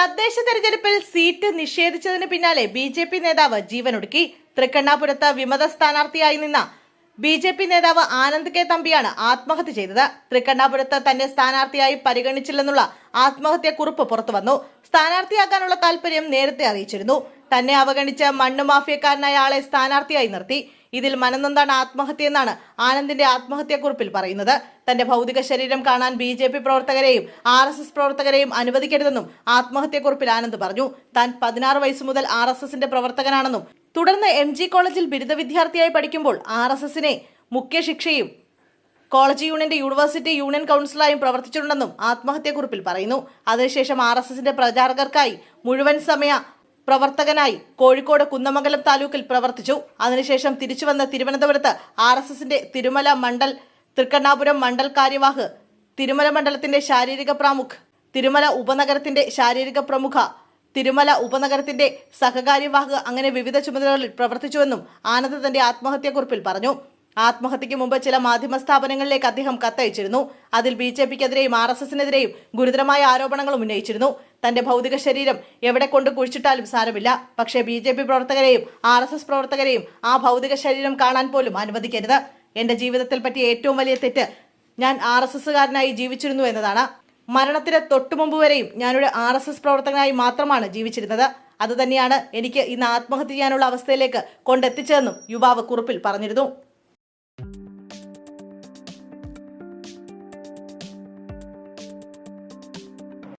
തദ്ദേശ തെരഞ്ഞെടുപ്പിൽ സീറ്റ് നിഷേധിച്ചതിന് പിന്നാലെ ബി.ജെ.പി. നേതാവ് ജീവനൊടുക്കി. തൃക്കണ്ണാപുരത്ത് വിമത സ്ഥാനാർത്ഥിയായി നിന്ന ബി.ജെ.പി. നേതാവ് ആനന്ദ് കെ തമ്പിയാണ് ആത്മഹത്യ ചെയ്തത്. തൃക്കണ്ണാപുരത്ത് തന്നെ സ്ഥാനാർത്ഥിയായി പരിഗണിച്ചില്ലെന്നുള്ള ആത്മഹത്യാക്കുറിപ്പ് പുറത്തുവന്നു. സ്ഥാനാർത്ഥിയാകാനുള്ള താല്പര്യം നേരത്തെ അറിയിച്ചിരുന്നു. തന്നെ അവഗണിച്ച് മണ്ണ് മാഫിയക്കാരനായ ആളെ സ്ഥാനാർത്ഥിയായി നിർത്തി. ഇതിൽ മനംനൊന്താണ് ആത്മഹത്യയെന്നാണ് ആനന്ദിന്റെ ആത്മഹത്യാക്കുറിപ്പിൽ പറയുന്നത്. തന്റെ ഭൗതിക ശരീരം കാണാൻ ബി.ജെ.പി. പ്രവർത്തകരെയും ആർ.എസ്.എസ്. പ്രവർത്തകരെയും അനുവദിക്കരുതെന്നും ആത്മഹത്യാക്കുറിപ്പിൽ ആനന്ദ് പറഞ്ഞു. താൻ 16 വയസ്സ് മുതൽ ആർ.എസ്.എസിന്റെ പ്രവർത്തകനാണെന്നും തുടർന്ന് എം.ജി. കോളേജിൽ ബിരുദ വിദ്യാർത്ഥിയായി പഠിക്കുമ്പോൾ ആർ.എസ്.എസിനെ മുഖ്യ ശിക്ഷയും കോളേജ് യൂണിയന്റെ യൂണിവേഴ്സിറ്റി യൂണിയൻ കൗൺസിലറായും പ്രവർത്തിച്ചിട്ടുണ്ടെന്നും ആത്മഹത്യാക്കുറിപ്പിൽ പറയുന്നു. അതിനുശേഷം ആർ.എസ്.എസിന്റെ പ്രചാരകർക്കായി മുഴുവൻ സമയ പ്രവർത്തകനായി കോഴിക്കോട് കുന്നമംഗലം താലൂക്കിൽ പ്രവർത്തിച്ചു. അതിനുശേഷം തിരിച്ചുവന്ന് തിരുവനന്തപുരത്ത് ആർ.എസ്.എസിന്റെ തൃക്കണ്ണാപുരം മണ്ഡൽ കാര്യവാഹ്, തിരുമല മണ്ഡലത്തിന്റെ ശാരീരിക പ്രമുഖ്, തിരുമല ഉപനഗരത്തിന്റെ ശാരീരിക പ്രമുഖ, തിരുമല ഉപനഗരത്തിന്റെ സഹകാര്യവാഹ് അങ്ങനെ വിവിധ ചുമതലകളിൽ പ്രവർത്തിച്ചുവെന്നും ആനന്ദ് തന്റെ ആത്മഹത്യാക്കുറിപ്പിൽ പറഞ്ഞു. ആത്മഹത്യയ്ക്ക് മുമ്പ് ചില മാധ്യമ സ്ഥാപനങ്ങളിലേക്ക് അദ്ദേഹം കത്തയച്ചിരുന്നു. അതിൽ ബി.ജെ.പിക്കെതിരെയും ആർ.എസ്.എസിനെതിരെയും ഗുരുതരമായ ആരോപണങ്ങളും ഉന്നയിച്ചിരുന്നു. തന്റെ ഭൗതിക ശരീരം എവിടെ കൊണ്ട് കുഴിച്ചിട്ടാലും സാരമില്ല, പക്ഷേ ബി.ജെ.പി. പ്രവർത്തകരെയും ആർ.എസ്.എസ്. പ്രവർത്തകരെയും ആ ഭൗതിക ശരീരം കാണാൻ പോലും അനുവദിക്കരുത്. എന്റെ ജീവിതത്തിൽ പറ്റിയ ഏറ്റവും വലിയ തെറ്റ് ഞാൻ ആർ.എസ്.എസുകാരനായി ജീവിച്ചിരുന്നു എന്നതാണ്. മരണത്തിന് തൊട്ടുമുമ്പ് വരെയും ഞാനൊരു ആർ.എസ്.എസ്. പ്രവർത്തകനായി മാത്രമാണ് ജീവിച്ചിരുന്നത്. അതുതന്നെയാണ് എനിക്ക് ഇന്ന് ആത്മഹത്യ ചെയ്യാനുള്ള അവസ്ഥയിലേക്ക് കൊണ്ടെത്തിച്ചതെന്നും യുവാവ് കുറിപ്പിൽ പറഞ്ഞിരുന്നു.